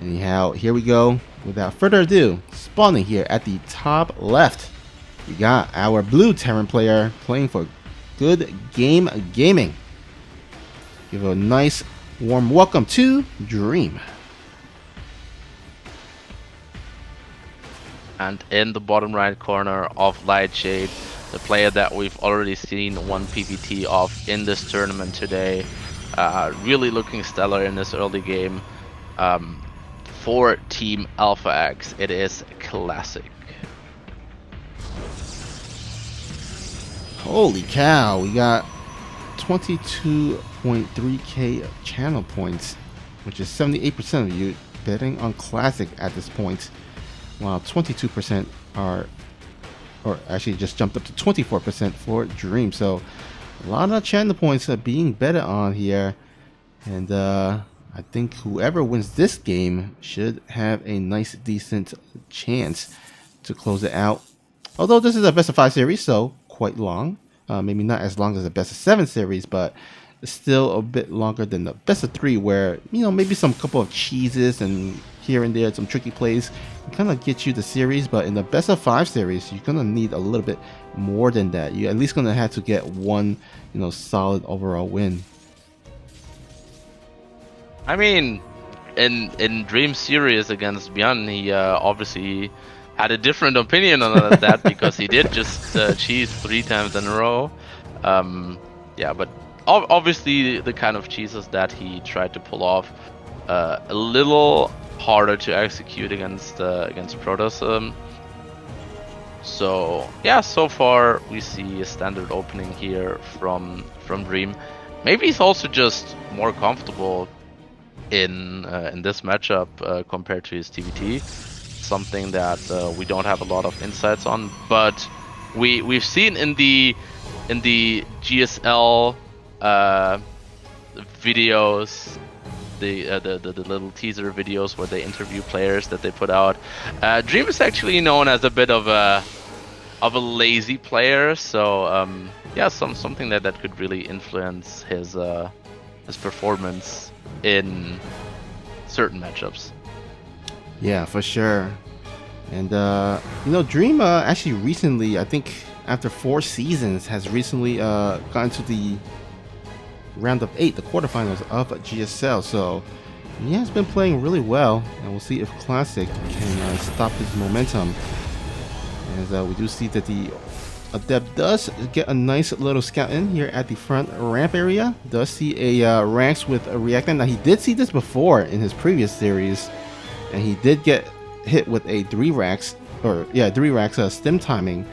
Anyhow, here we go. Without further ado, spawning here at the top left, we got our blue Terran player playing for Good Game Gaming. Give a nice warm welcome to Dream. And in the bottom right corner of Lightshade, the player that we've already seen one PPT of in this tournament today, really looking stellar in this early game. For Team Alpha X, it is classic. Holy cow, we got 22.3k channel points, which is 78% of you betting on Classic at this point, while 22% are, or actually just jumped up to 24% for Dream. So a lot of channel points are being betted on here, and I think whoever wins this game should have a nice, decent chance to close it out. Although this is a best of 5 series, so quite long. Maybe not as long as the best of 7 series, but still a bit longer than the best of 3, where, you know, maybe some couple of cheeses and here and there some tricky plays kind of get you the series. But in the best of 5 series, you're gonna need a little bit more than that. You're at least gonna have to get one, you know, solid overall win. I mean, in Dream series against Björn, he obviously had a different opinion on that because he did just cheese 3 times in a row. Yeah, but obviously the kind of cheeses that he tried to pull off a little harder to execute against Protoss. So yeah, so far we see a standard opening here from Dream. Maybe he's also just more comfortable in this matchup compared to his TVT. Something that we don't have a lot of insights on, but we've seen in the GSL videos, the little teaser videos where they interview players that they put out. Dream is actually known as a bit of a lazy player, so yeah, something that could really influence his performance in certain matchups. Yeah, for sure. And you know, Dream actually recently, I think after 4 seasons, has recently gotten to the round of 8, the quarterfinals of GSL. So he has been playing really well, and we'll see if Classic can stop his momentum. As we do see that the Adept does get a nice little scout in here at the front ramp area. Does see a ranks with a reactor. Now he did see this before in his previous series, and he did get hit with a 3 racks stim timing.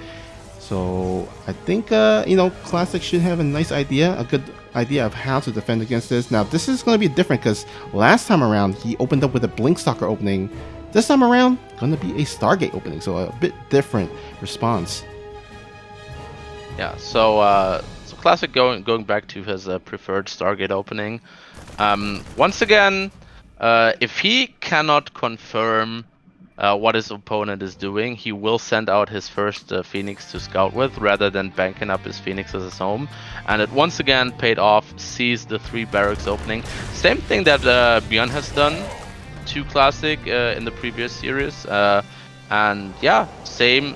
So I think you know, Classic should have a nice idea, a good idea of how to defend against this. Now this is going to be different because last time around he opened up with a Blink Stalker opening. This time around going to be a Stargate opening, so a bit different response. Yeah, so Classic going back to his preferred Stargate opening. Once again, if he cannot confirm what his opponent is doing, he will send out his first Phoenix to scout with, rather than banking up his Phoenix as his home. And it once again paid off, sees the 3 barracks opening. Same thing that Björn has done to Classic in the previous series. And yeah, same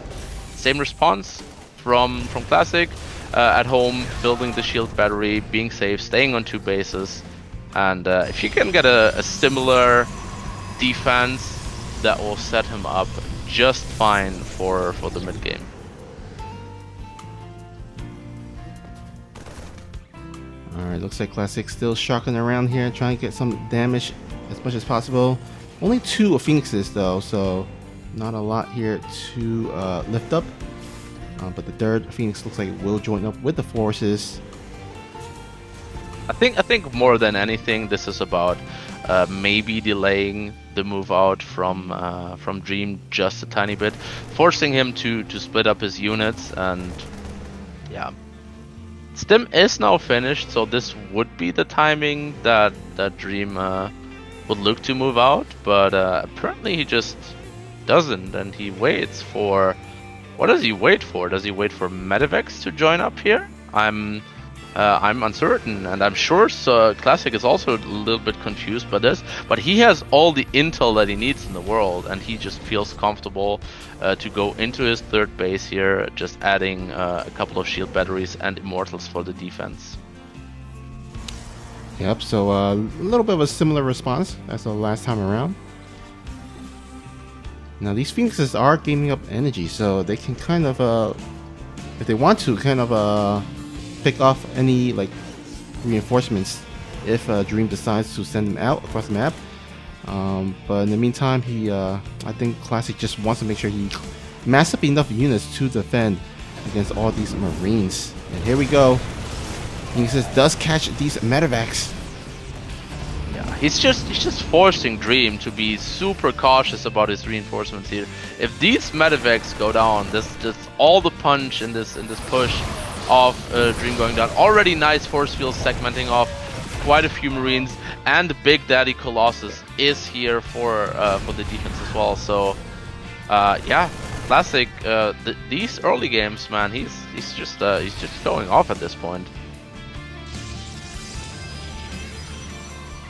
response from Classic. At home, building the shield battery, being safe, staying on 2 bases. And if you can get a similar defense, that will set him up just fine for the mid game. Alright, looks like Classic still shocking around here, trying to get some damage as much as possible. Only 2 Phoenixes though, so not a lot here to lift up. But the 3rd Phoenix looks like it will join up with the forces. I think more than anything, this is about maybe delaying the move out from Dream just a tiny bit, forcing him to split up his units. And yeah, Stim is now finished, so this would be the timing that Dream would look to move out, but apparently he just doesn't, and he waits for... What does he wait for? Does he wait for Medivacs to join up here? I'm I'm uncertain, and I'm sure Classic is also a little bit confused by this, but he has all the intel that he needs in the world, and he just feels comfortable to go into his third base here, just adding a couple of shield batteries and immortals for the defense. Yep, so a little bit of a similar response as the last time around. Now these Phoenixes are gaining up energy, so they can kind of, if they want to, kind of pick off any like reinforcements if Dream decides to send them out across the map. But in the meantime, I think Classic just wants to make sure he masses up enough units to defend against all these Marines. And here we go. Phoenixes does catch these medevacs. Yeah, he's just forcing Dream to be super cautious about his reinforcements here. If these medevacs go down, this all the punch in this push of Dream going down. Already nice force field segmenting off quite a few Marines, and Big Daddy Colossus is here for the defense as well. So yeah, Classic. These early games, man, he's just going off at this point.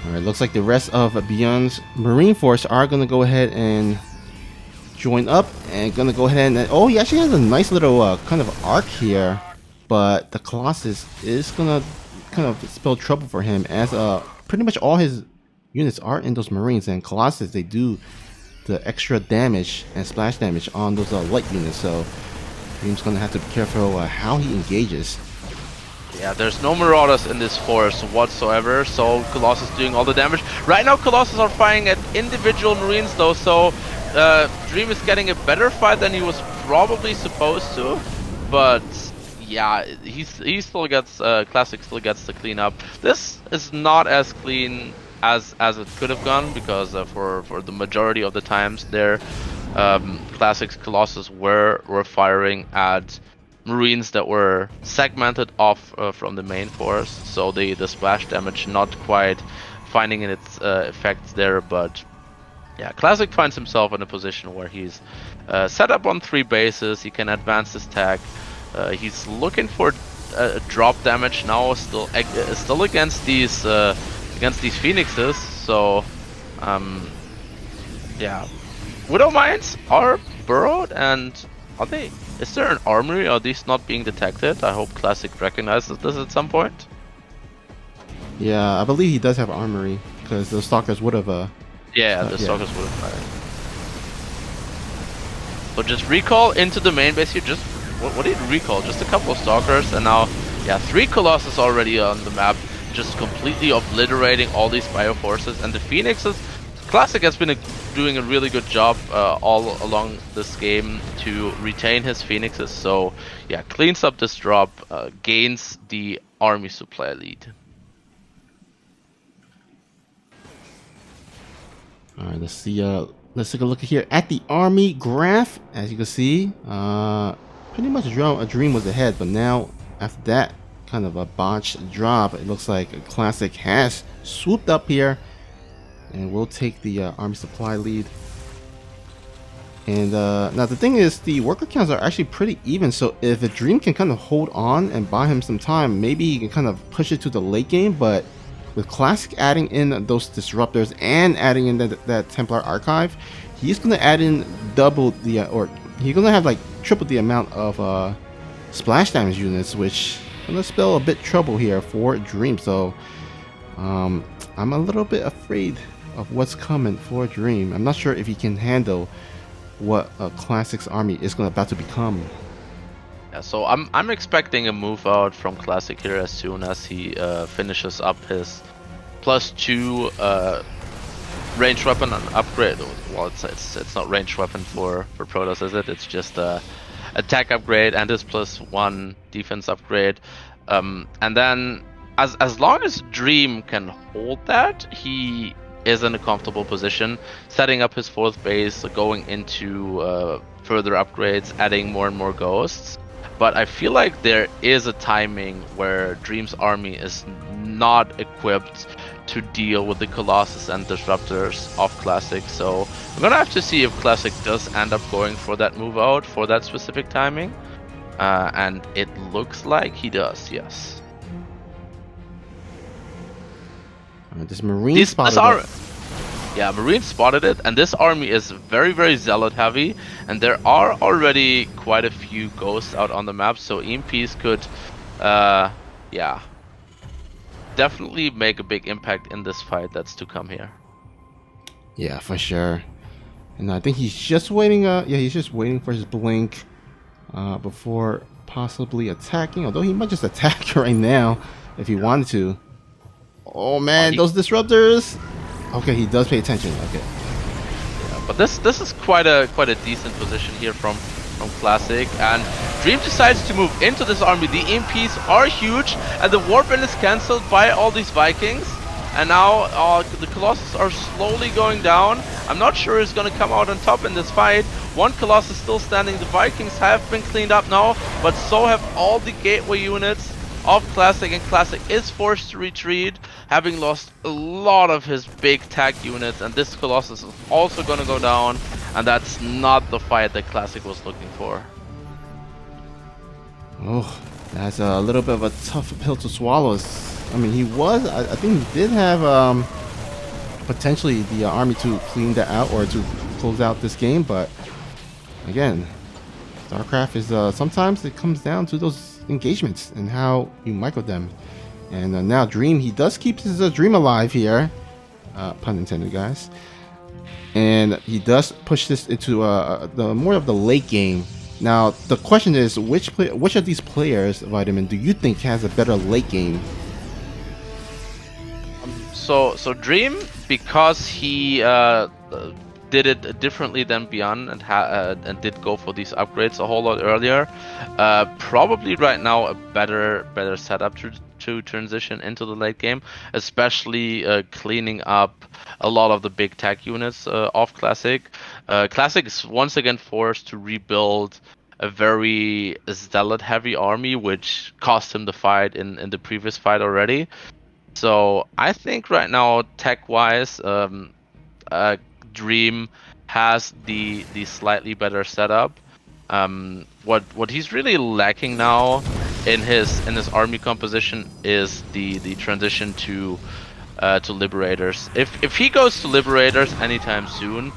All right, looks like the rest of Beyond's Marine Force are gonna go ahead and join up, and gonna go ahead and oh, he actually has a nice little kind of arc here. But the Colossus is gonna kind of spell trouble for him, as pretty much all his units are in those Marines, and Colossus, they do the extra damage and splash damage on those light units. So Dream's gonna have to be careful how he engages. Yeah, there's no Marauders in this force whatsoever, so Colossus doing all the damage. Right now Colossus are firing at individual Marines though, so Dream is getting a better fight than he was probably supposed to, but yeah, he still gets Classic still gets to clean up. This is not as clean as it could have gone, because for the majority of the times there, Classic's Colossus were firing at Marines that were segmented off from the main force, so the splash damage not quite finding in its effects there. But yeah, Classic finds himself in a position where he's set up on 3 bases. He can advance his tech. He's looking for drop damage now, still against these Phoenixes. So yeah, Widow Mines are burrowed, and is there an armory? Are these not being detected? I hope Classic recognizes this at some point. Yeah, I believe he does have armory, because the Stalkers would have Stalkers would have fired. So just recall into the main base here. Just what did you recall? Just a couple of Stalkers, and now, yeah, 3 Colossus already on the map, just completely obliterating all these Bioforces. And the Phoenixes, Classic has been doing a really good job all along this game to retain his Phoenixes. So yeah, cleans up this drop, gains the army supply lead. All right, let's see. Let's take a look here at the army graph. As you can see, pretty much a Dream was ahead, but now after that kind of a botched drop, it looks like Classic has swooped up here and will take the army supply lead. And now the thing is, the worker counts are actually pretty even, so if a Dream can kind of hold on and buy him some time, maybe he can kind of push it to the late game. But with Classic adding in those disruptors and adding in that Templar archive, he's gonna add in double the or he's gonna have like triple the amount of splash damage units, which gonna spell a bit trouble here for Dream. So I'm a little bit afraid of what's coming for Dream. I'm not sure if he can handle what Classic's army is about to become. Yeah, so I'm expecting a move out from Classic here as soon as he finishes up his +2 ranged weapon upgrade. Well, it's not ranged weapon for Protoss, is it? It's just attack upgrade and his +1 defense upgrade. And then as long as Dream can hold that, he is in a comfortable position, setting up his 4th base, going into further upgrades, adding more and more ghosts. But I feel like there is a timing where Dream's army is not equipped to deal with the Colossus and Disruptors of Classic. So we're gonna have to see if Classic does end up going for that move out for that specific timing. And it looks like he does, yes. This Marine This spotted army, it. yeah, Marine spotted it, and this army is very, very zealot heavy, and there are already quite a few ghosts out on the map, so EMPs could, yeah, definitely make a big impact in this fight that's to come here. Yeah, for sure. And I think he's just waiting. Yeah, he's just waiting for his blink before possibly attacking. Although he might just attack right now if he wanted to. Oh man, those disruptors. Okay, he does pay attention. Okay. Yeah, but this is quite a decent position here from Classic, and Dream decides to move into this army. The EMPs are huge, and the warband is cancelled by all these Vikings. And now the Colossus are slowly going down. I'm not sure who's going to come out on top in this fight. One Colossus still standing. The Vikings have been cleaned up now, but so have all the gateway units of Classic, and Classic is forced to retreat, having lost a lot of his big tag units, and this Colossus is also going to go down, and that's not the fight that Classic was looking for. Oh, that's a little bit of a tough pill to swallow. I mean, he was. I think he did have potentially the army to clean that out or to close out this game, but again, StarCraft is sometimes it comes down to those engagements and how you micro them. And now Dream, he does keep his Dream alive here, pun intended, guys. And he does push this into the more of the late game. Now the question is, which of these players, Vitamin, do you think has a better late game? So Dream, because he did it differently than Beyond and did go for these upgrades a whole lot earlier, probably right now a better setup to transition into the late game, especially cleaning up a lot of the big tech units of Classic. Classic is once again forced to rebuild a very zealot heavy army, which cost him the fight in the previous fight already. So I think right now, tech-wise, Dream has the slightly better setup. What he's really lacking now in his army composition is the transition to Liberators. If he goes to Liberators anytime soon,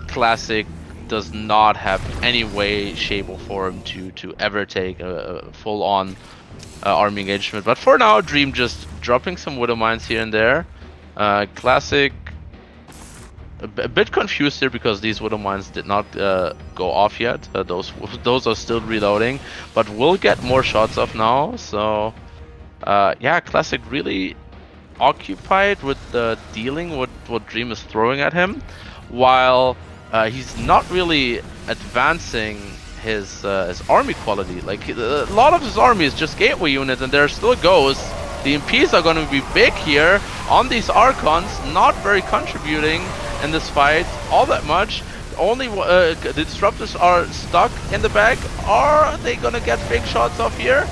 Classic does not have any way, shape, or form to ever take a full-on army engagement. But for now, Dream just dropping some Widow Mines here and there. Classic a bit confused here because these Widow Mines did not go off yet. Those are still reloading, but we'll get more shots off now. So yeah, Classic really occupied with dealing with what Dream is throwing at him, while he's not really advancing his army quality. Like a lot of his army is just gateway units, and there still goes. The MPs are going to be big here on these Archons, not very contributing in this fight all that much. Only the Disruptors are stuck in the back. Are they going to get big shots off here?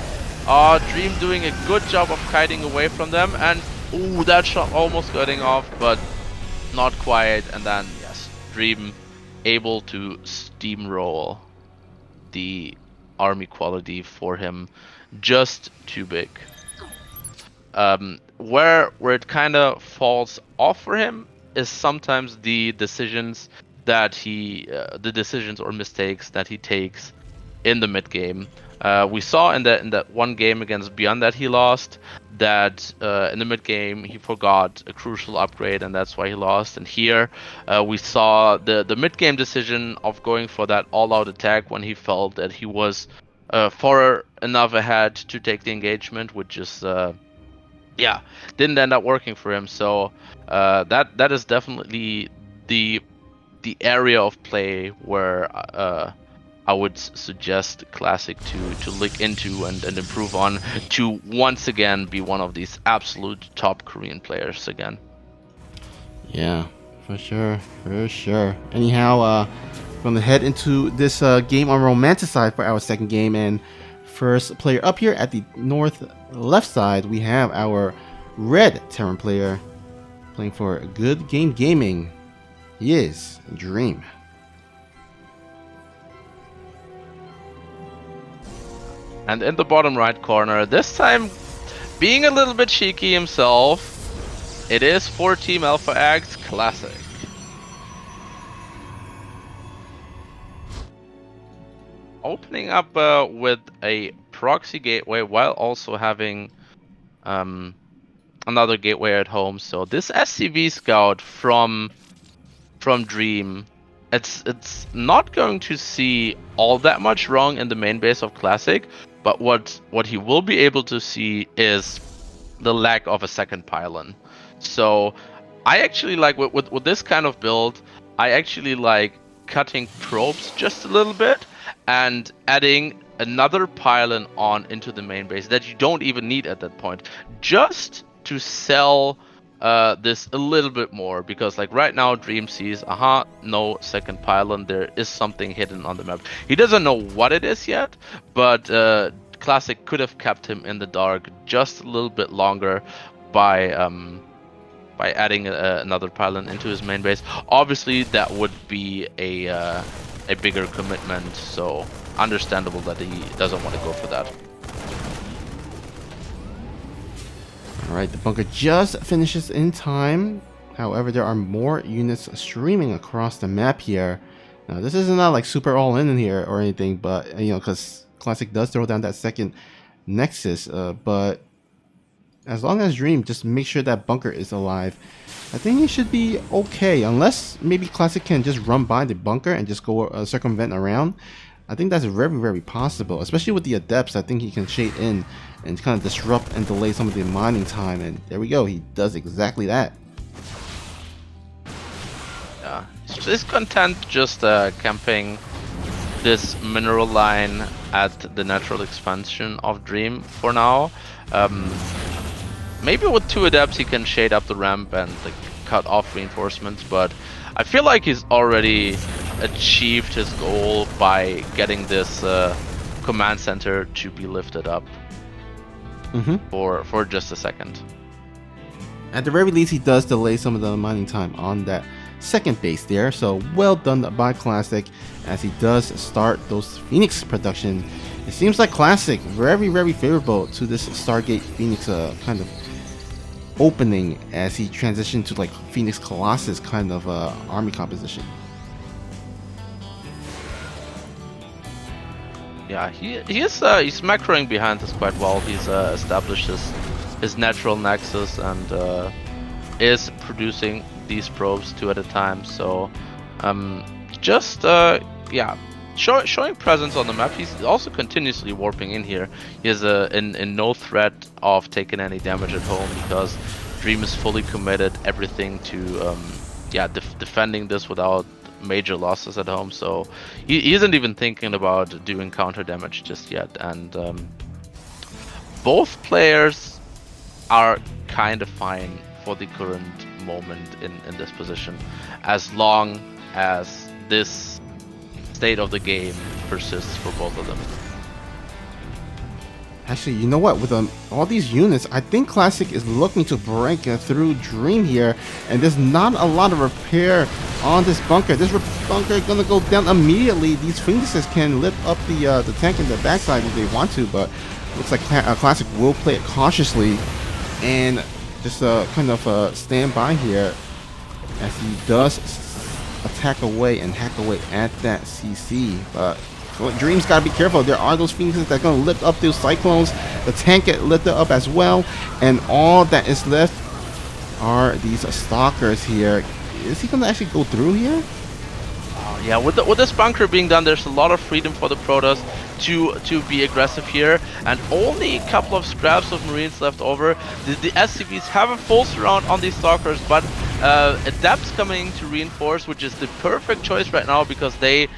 Dream doing a good job of kiting away from them, and ooh, that shot almost getting off, but not quite. And then yes, Dream able to steamroll the army quality for him, just too big. Where it kind of falls off for him is sometimes the decisions that the decisions or mistakes that he takes in the mid game. We saw in that one game against Beyond that he lost, that in the mid game he forgot a crucial upgrade, and that's why he lost. And here we saw the mid game decision of going for that all-out attack when he felt that he was far enough ahead to take the engagement, which is yeah, didn't end up working for him. So that is definitely the area of play where I would suggest Classic to look into and improve on, to once again be one of these absolute top Korean players again. Yeah, for sure, for sure. Anyhow, going to head into this game on Romanticide for our second game, and first player up here at the north left side, we have our red Terran player playing for Good Game Gaming. He is Dream. And in the bottom right corner, this time being a little bit cheeky himself, It is for Team Alpha X Classic. Opening up with a proxy gateway while also having another gateway at home. So this SCV Scout from Dream, it's not going to see all that much wrong in the main base of Classic, but what he will be able to see is the lack of a second pylon. So I actually like with this kind of build, I actually like cutting probes just a little bit and adding another pylon on into the main base that you don't even need at that point, just to sell this a little bit more, because like right now Dream sees, no second pylon, there is something hidden on the map. He doesn't know what it is yet, but Classic could have kept him in the dark just a little bit longer by adding another pylon into his main base. Obviously that would be a bigger commitment, so understandable that he doesn't want to go for that. Alright, the bunker just finishes in time. However, there are more units streaming across the map here. Now, this is not like super all in here or anything, but, you know, because Classic does throw down that second Nexus, but as long as Dream just make sure that bunker is alive, I think he should be okay. Unless maybe Classic can just run by the bunker and just go circumvent around. I think that's very, very possible, especially with the Adepts. I think he can shade in and kind of disrupt and delay some of the mining time, and there we go, he does exactly that. Yeah, he's content just camping this mineral line at the natural expansion of Dream for now. Maybe with 2 Adepts he can shade up the ramp and like, cut off reinforcements, but I feel like he's already achieved his goal by getting this command center to be lifted up for just a second. At the very least, he does delay some of the mining time on that second base there, so well done by Classic as he does start those Phoenix production. It seems like Classic very, very favorable to this Stargate Phoenix kind of opening as he transitioned to like Phoenix Colossus kind of army composition. Yeah, he's macroing behind this quite well. He's established his natural nexus and is producing these probes 2 at a time. So showing presence on the map. He's also continuously warping in here. He is in no threat of taking any damage at home because Dream is fully committed everything to defending this without major losses at home, so he isn't even thinking about doing counter damage just yet. And both players are kind of fine for the current moment in this position, as long as this state of the game persists for both of them. Actually, you know what? With all these units, I think Classic is looking to break through Dream here, and there's not a lot of repair on this bunker. This bunker is gonna go down immediately. These Phoenixes can lift up the tank in the backside if they want to, but looks like Classic will play it cautiously and just kind of stand by here as he does attack away and hack away at that CC. But Dream's gotta be careful. There are those Phoenixes that are gonna lift up those Cyclones. The tank get lifted up as well, and all that is left are these Stalkers here. Is he gonna actually go through here? Oh, yeah, with this bunker being done, there's a lot of freedom for the Protoss to be aggressive here, and only a couple of scraps of Marines left over. The SCVs have a full surround on these Stalkers, but Adepts coming to reinforce, which is the perfect choice right now because they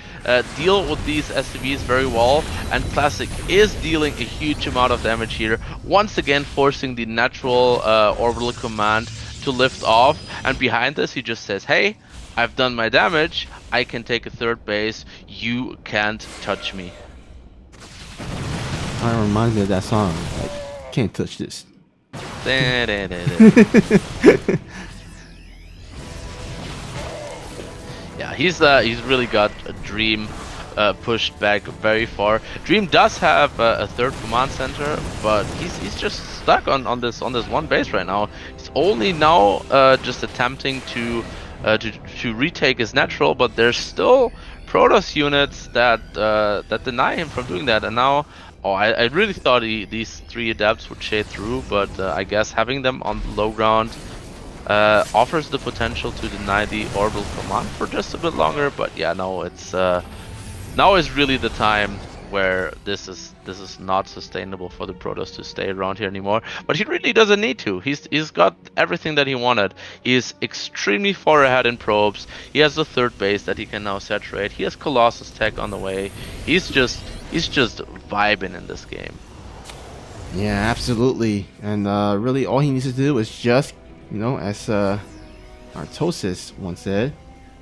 deal with these SCVs very well, and Classic is dealing a huge amount of damage here, once again forcing the natural orbital command to lift off. And behind this he just says, hey, I've done my damage, I can take a 3rd base, you can't touch me. Kind of reminds me of that song, like, can't touch this. Yeah, he's really got a Dream pushed back very far. Dream does have a 3rd command center, but he's just stuck on this one base right now. He's only now just attempting to retake his natural, but there's still Protoss units that that deny him from doing that. And now, oh, I really thought these 3 adepts would shade through, but I guess having them on the low ground offers the potential to deny the orbital command for just a bit longer. But yeah, no, it's now is really the time where this is not sustainable for the Protoss to stay around here anymore. But he really doesn't need to. He's got everything that he wanted. He is extremely far ahead in probes. He has the 3rd base that he can now saturate. He has Colossus tech on the way. He's just vibing in this game. Yeah, absolutely. And really all he needs to do is just, as Artosis once said,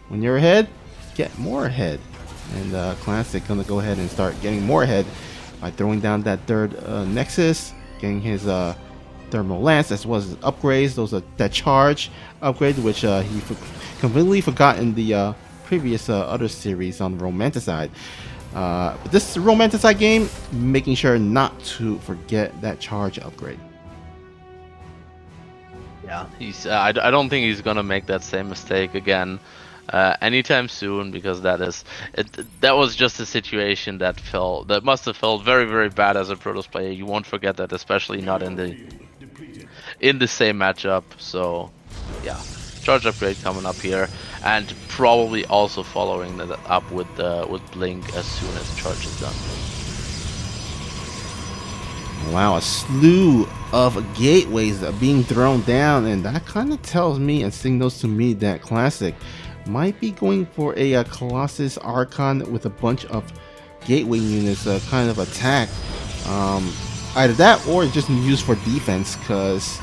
when you're ahead, get more ahead. And Classic gonna go ahead and start getting more ahead by throwing down that 3rd Nexus, getting his Thermal Lance, as well as upgrades. Those are that charge upgrade, which he completely forgot in the previous other series on the Romanticide. But this Romanticide game, making sure not to forget that charge upgrade. Yeah, he's. I don't think he's gonna make that same mistake again anytime soon, because that was just a situation that must have felt very, very bad as a Protoss player. You won't forget that, especially not in the same matchup. So yeah, charge upgrade coming up here, and probably also following that up with Blink as soon as charge is done. Wow, a slew of gateways are being thrown down, and that kind of tells me and signals to me that Classic might be going for a Colossus Archon with a bunch of gateway units kind of attack. Either that or just used for defense, because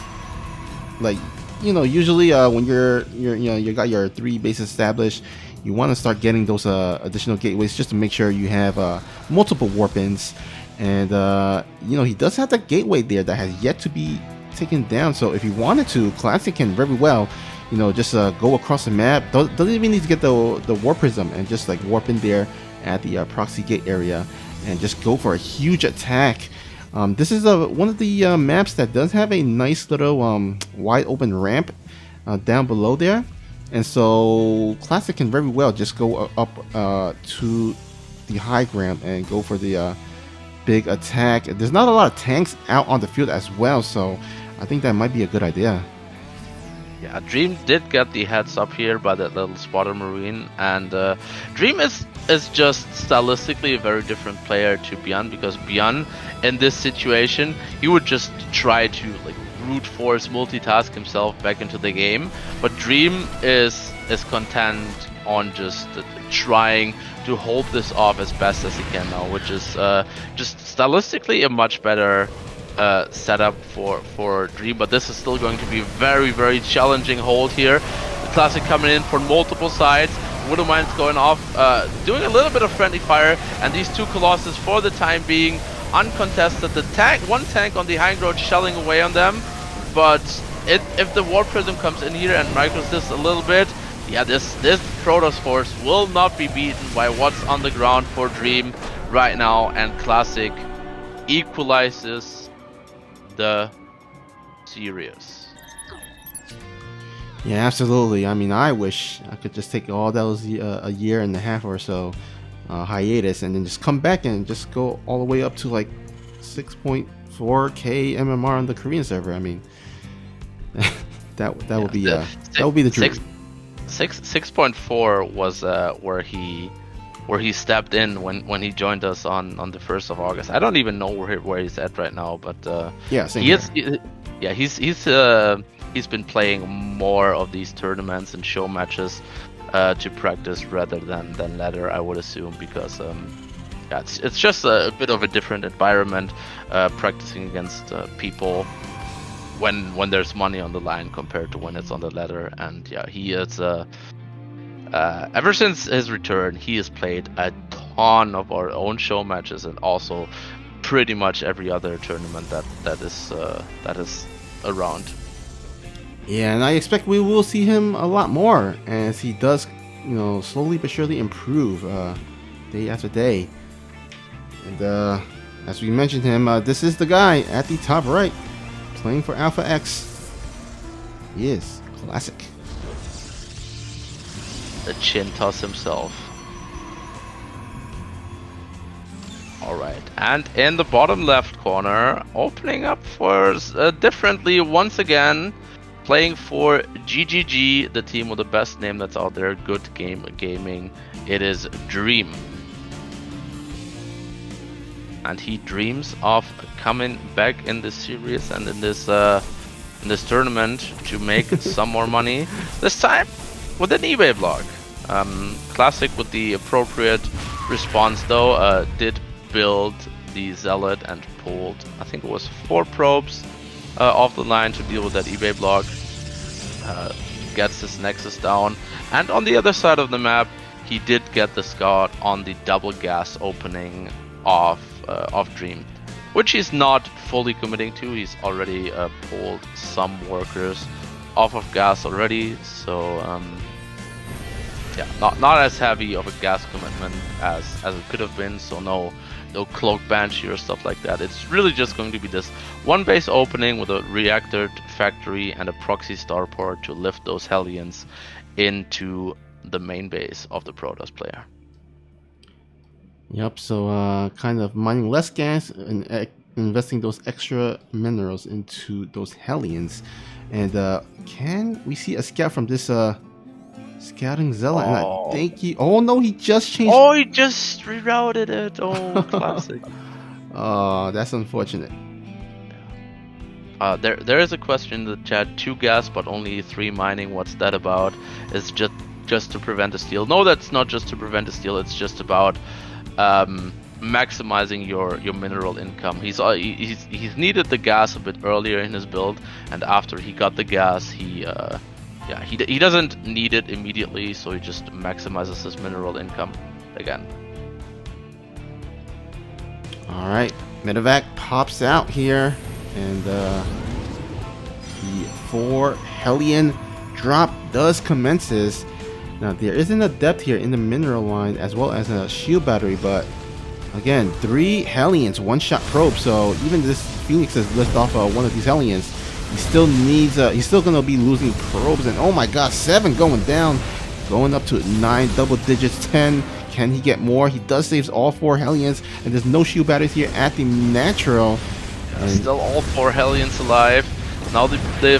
usually when you got your 3 bases established, you want to start getting those additional gateways just to make sure you have multiple warp-ins. And he does have that gateway there that has yet to be taken down, so if he wanted to, Classic can very well just go across the map. Doesn't even need to get the warp prism, and just warp in there at the proxy gate area and just go for a huge attack. This is one of the maps that does have a nice little wide open ramp down below there, and so Classic can very well just go up to the high ground and go for the big attack. There's not a lot of tanks out on the field as well, so I think that might be a good idea. Yeah, Dream did get the heads up here by that little spotter marine, and Dream is just stylistically a very different player to Bjorn, because Bjorn in this situation, he would just try to brute force multitask himself back into the game, but Dream is content on just trying to hold this off as best as he can now, which is just stylistically a much better setup for Dream. But this is still going to be a very, very challenging hold here. The Classic coming in from multiple sides. Widowmine's going off, doing a little bit of friendly fire, and these 2 Colossus for the time being uncontested. The one tank on the high ground shelling away on them, but if the Warp Prism comes in here and micros this a little bit, yeah, this Protoss force will not be beaten by what's on the ground for Dream right now, and Classic equalizes the series. Yeah, absolutely. I mean, I wish I could just take all those a year and a half or so hiatus, and then just come back and just go all the way up to 6.4k MMR on the Korean server. I mean, that would be the dream. 6.4 was where he stepped in when he joined us on the 1st of August. I don't even know where he's at right now, but yeah, same here. He's been playing more of these tournaments and show matches to practice rather than ladder, I would assume, because yeah, it's just a bit of a different environment practicing against people when there's money on the line compared to when it's on the ladder. And yeah, he is ever since his return, he has played a ton of our own show matches, and also pretty much every other tournament that is around. Yeah, and I expect we will see him a lot more as he does, slowly but surely improve day after day. And as we mentioned him, this is the guy at the top right, playing for Alpha X. Yes, Classic. The chin toss himself. Alright, and in the bottom left corner, opening up for differently once again, playing for GGG, the team with the best name that's out there, Good Game Gaming. It is Dream. And he dreams of coming back in this series and in this tournament to make some more money. This time with an eBay blog. Classic with the appropriate response though, did build the Zealot and pulled, I think it was 4 probes off the line to deal with that eBay block. Gets his Nexus down, and on the other side of the map he did get the Scout on the double gas opening of Dream, which he's not fully committing to. He's already pulled some workers off of gas already, so yeah, not as heavy of a gas commitment as it could have been. So no cloak banshee or stuff like that. It's really just going to be this one base opening with a reactor factory and a proxy starport to lift those Hellions into the main base of the Protoss player. Yep, so kind of mining less gas and investing those extra minerals into those Hellions. And can we see a scout from this scouting Zealot? And I think he... Oh no, he just changed... Oh, he just rerouted it. Oh, Classic. Oh, that's unfortunate. There is a question in the chat. 2 gas but only 3 mining. What's that about? It's just to prevent a steal. No, that's not just to prevent a steal. It's just about maximizing your mineral income. He's needed the gas a bit earlier in his build, and after he got the gas, he doesn't need it immediately, so he just maximizes his mineral income again. All right, medevac pops out here, and the 4 Hellion drop does commences. Now there isn't a depth here in the mineral line as well as a shield battery, but again, 3 Hellions, 1-shot probe. So even this Phoenix is lift off one of these Hellions, he still needs he's still gonna be losing probes. And oh my god, 7 going down, going up to 9 double digits, 10. Can he get more? He does saves all 4 Hellions, and there's no shield batteries here at the natural. Still all 4 Hellions alive. Now the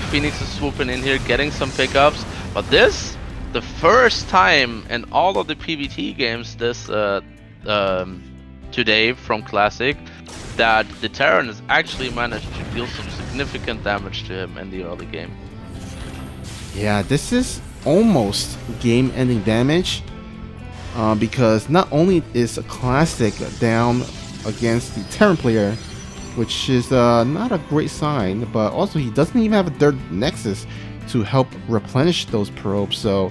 Phoenix is swooping in here, getting some pickups, but this, the first time in all of the PvT games this today from Classic, that the Terran has actually managed to deal some significant damage to him in the early game. Yeah, this is almost game-ending damage, because not only is a Classic down against the Terran player, which is not a great sign, but also he doesn't even have a third Nexus to help replenish those probes. So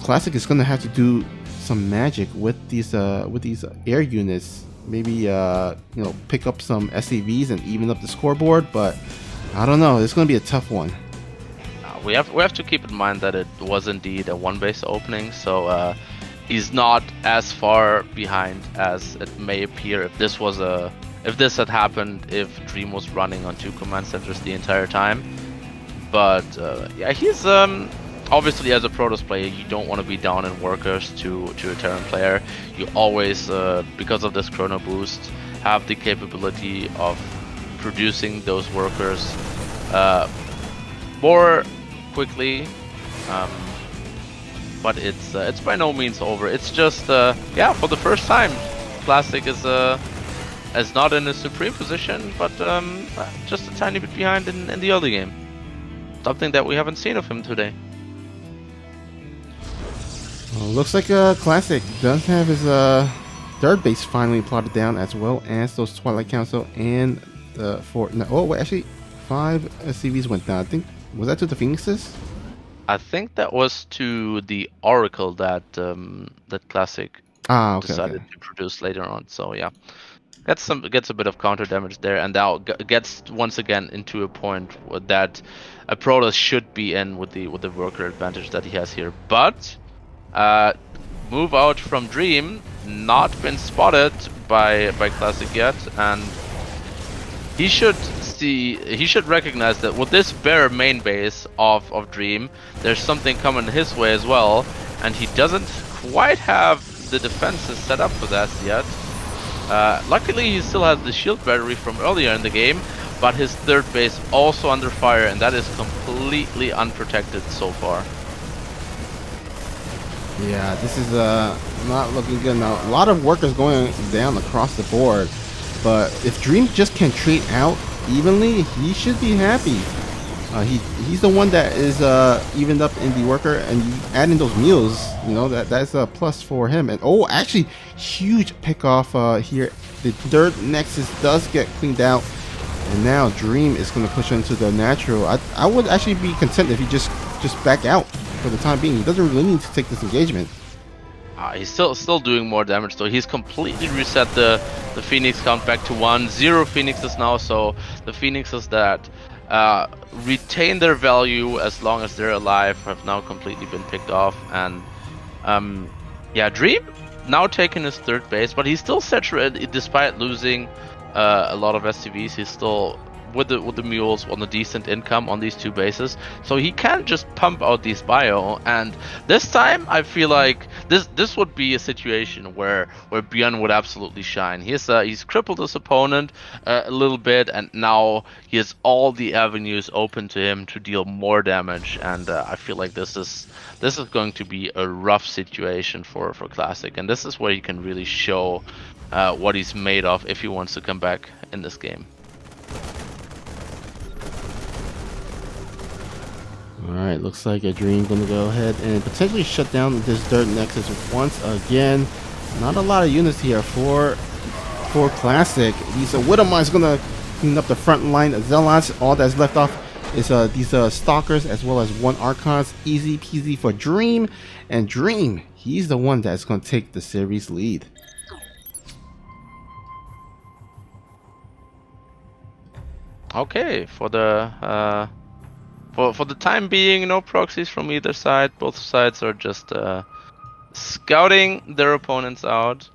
Classic is going to have to do some magic with these air units. Maybe pick up some SAVs and even up the scoreboard, but I don't know. It's going to be a tough one. We have to keep in mind that it was indeed a 1-base opening, so he's not as far behind as it may appear. If this had happened, if Dream was running on 2 command centers the entire time. But yeah, he's obviously, as a Protoss player, you don't want to be down in workers to a Terran player. You always, because of this chrono boost, have the capability of producing those workers more quickly. But it's by no means over. It's just yeah, for the first time, Classic is not in a supreme position, but just a tiny bit behind in the early game. Something that we haven't seen of him today. Well, looks like Classic does have his third base finally plotted down, as well as those Twilight Council and the 4. No, oh, wait, actually, 5 SCVs went down. I think, was that to the Phoenixes? I think that was to the Oracle that that Classic decided to produce later on. So yeah, gets a bit of counter damage there, and now gets once again into a point that a Protoss should be in with the worker advantage that he has here. But move out from Dream, not been spotted by Classic yet, and he should he should recognize that with this bare main base of Dream, there's something coming his way as well, and he doesn't quite have the defenses set up for that yet. Luckily, he still has the shield battery from earlier in the game, but his third base also under fire, and that is completely unprotected so far. Yeah, this is not looking good now. A lot of workers going down across the board, but if Dream just can trade out evenly, he should be happy. He's the one that is evened up in the worker, and you add in those mules, you know, that's a plus for him. And oh, actually, huge pick off here. The third Nexus does get cleaned out, and now Dream is going to push into the natural. I would actually be content if he just back out for the time being. He doesn't really need to take this engagement. He's still doing more damage though. He's completely reset the Phoenix count back to 1. 0 Phoenixes now, so the Phoenixes that retain their value as long as they're alive have now completely been picked off. And yeah, Dream now taking his third base, but he's still saturated despite losing a lot of SCVs. He's still with the mules on a decent income on these two bases, so he can just pump out these bio. And this time I feel like this would be a situation where Bjorn would absolutely shine. He's crippled his opponent a little bit, and now he has all the avenues open to him to deal more damage. And I feel like this is going to be a rough situation for Classic, and this is where he can really show what he's made of if he wants to come back in this game. Alright, looks like a Dream gonna go ahead and potentially shut down this third Nexus once again. Not a lot of units here for Classic. These Widowmine's gonna clean up the front line. Zealots, all that's left off is these Stalkers as well as 1 Archons. Easy peasy for Dream. And Dream, he's the one that's gonna take the series lead. Okay, for the for the time being, no proxies from either side. Both sides are just scouting their opponents out,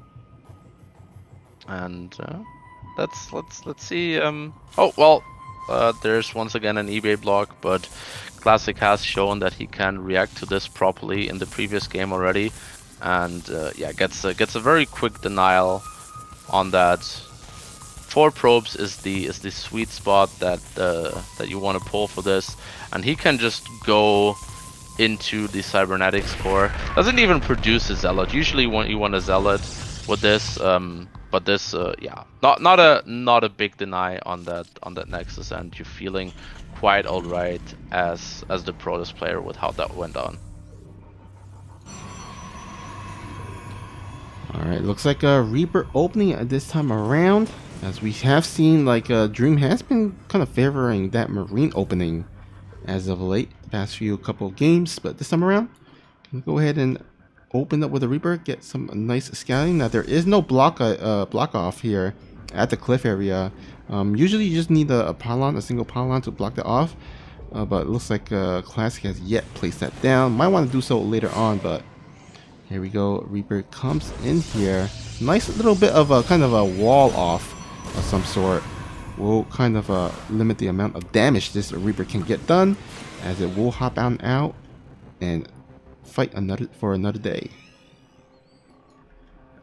and let's see. Oh well, there's once again an eBay block, but Classic has shown that he can react to this properly in the previous game already, and yeah, gets a very quick denial on that. 4 probes is the sweet spot that you want to pull for this, and he can just go into the cybernetics core. Doesn't even produce a zealot. Usually you want a zealot with this, but this yeah, not a big deny on that Nexus, and you're feeling quite alright as the Protoss player with how that went on. Alright, looks like a Reaper opening at this time around. As we have seen, like Dream has been kind of favoring that Marine opening as of late, the past couple of games, but this time around, can go ahead and open up with a Reaper, get some nice scouting. Now there is no block off here at the cliff area. Usually you just need a single pylon to block that off, but it looks like Classic has yet placed that down. Might want to do so later on, but here we go. Reaper comes in here. Nice little bit of a kind of a wall off of some sort. Will kind of limit the amount of damage this Reaper can get done, as it will hop out and fight for another day.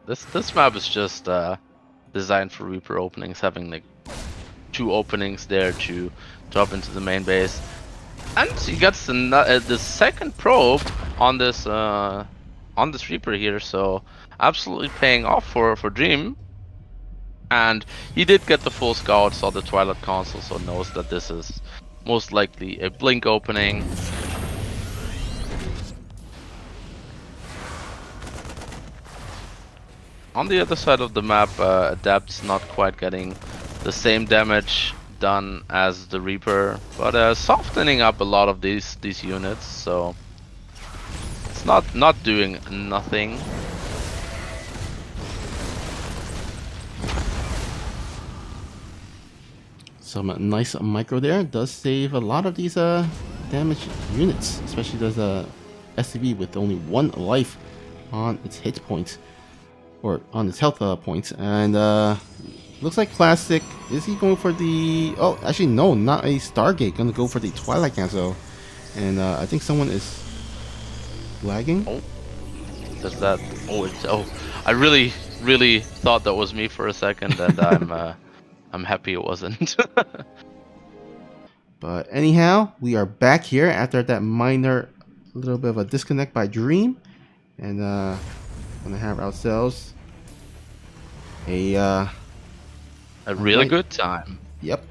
This map is just designed for Reaper openings, having like 2 openings there to drop into the main base, and he gets the second probe on this Reaper here, so absolutely paying off for Dream. And he did get the full scout, saw the Twilight Council, so knows that this is most likely a blink opening. On the other side of the map, Adept's not quite getting the same damage done as the Reaper, but softening up a lot of these units, so it's not doing nothing. Some nice micro there does save a lot of these damaged units, especially those SCV with only 1 life on its hit points, or on its health points. And looks like Classic. Is he going for the... Oh, actually, no, not a Stargate. Gonna go for the Twilight Cancel. And I think someone is lagging. Oh, does that... Oh, it's... Oh, I really thought that was me for a second, and I'm happy it wasn't. But anyhow, we are back here after that minor little bit of a disconnect by Dream. And gonna have ourselves a really good time. Yep.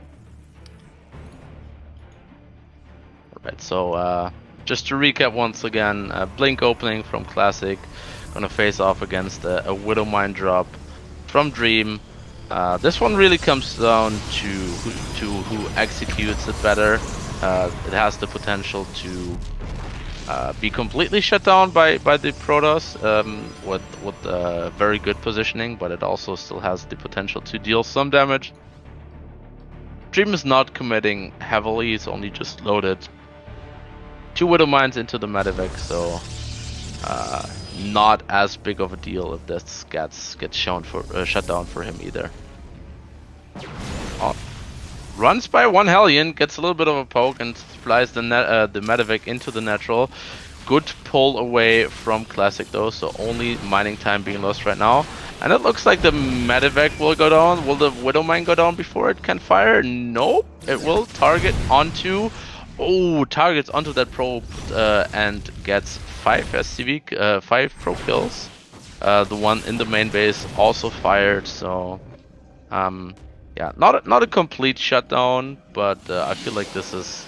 Alright, so just to recap once again, Blink opening from Classic, gonna face off against a Widowmine drop from Dream. This one really comes down to who executes it better. It has the potential to be completely shut down by the Protoss with very good positioning, but it also still has the potential to deal some damage. Dream is not committing heavily, he's only just loaded 2 Widow Mines into the Medivac, so not as big of a deal if this gets shown for shut down for him either. Runs by 1 Hellion, gets a little bit of a poke and flies the Medivac into the natural. Good pull away from Classic though, so only mining time being lost right now. And it looks like the Medivac will go down. Will the Widowmine go down before it can fire? Nope. It will target onto... Oh, targets onto that probe and gets 5 SCV, 5 probe kills. The one in the main base also fired, so... yeah, not a complete shutdown, but I feel like this is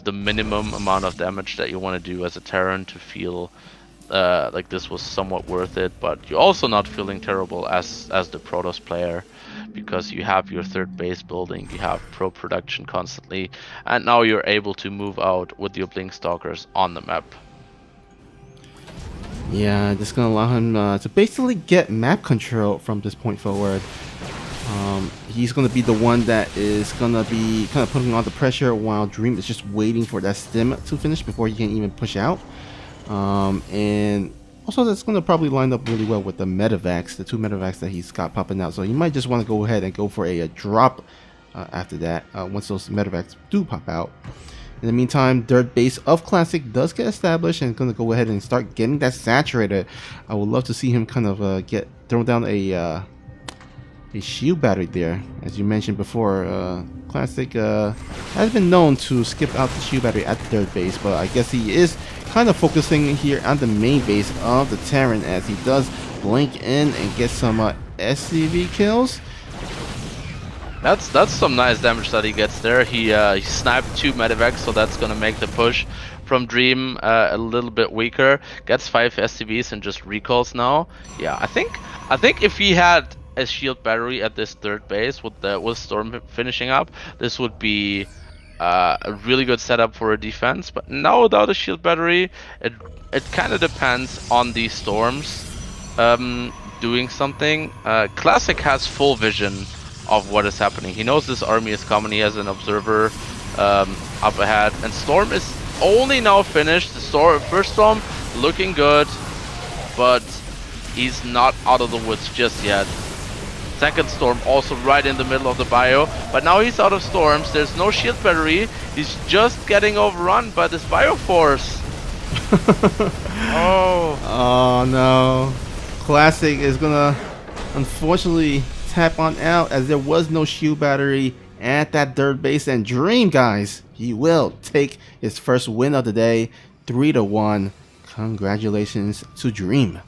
the minimum amount of damage that you want to do as a Terran to feel like this was somewhat worth it. But you're also not feeling terrible as the Protoss player, because you have your 3rd base building, you have pro production constantly, and now you're able to move out with your Blink Stalkers on the map. Yeah, this is gonna allow him to basically get map control from this point forward. He's going to be the one that is going to be kind of putting on the pressure, while Dream is just waiting for that stim to finish before he can even push out. And also that's going to probably line up really well with the Medivacs, the 2 Medivacs that he's got popping out. So he might just want to go ahead and go for a drop after that, once those Medivacs do pop out. In the meantime, 3rd base of Classic does get established and going to go ahead and start getting that saturated. I would love to see him kind of get thrown down a shield battery there. As you mentioned before, Classic has been known to skip out the shield battery at the 3rd base, but I guess he is kind of focusing here on the main base of the Terran, as he does blink in and get some SCV kills. That's some nice damage that he gets there. He sniped 2 Medivacs, so that's gonna make the push from Dream a little bit weaker. Gets 5 SCVs and just recalls now. Yeah, I think if he had a shield battery at this 3rd base with Storm finishing up, this would be a really good setup for a defense. But now without a shield battery, it kind of depends on these Storms doing something. Classic has full vision of what is happening. He knows this army is coming. He has an observer up ahead, and Storm is only now finished. The first Storm looking good, but he's not out of the woods just yet. 2nd Storm also right in the middle of the bio, but now he's out of storms. There's no shield battery. He's just getting overrun by this Bioforce. Oh no. Classic is gonna unfortunately tap on out, as there was no shield battery at that 3rd base. And Dream, guys, he will take his first win of the day, 3-1. Congratulations to Dream.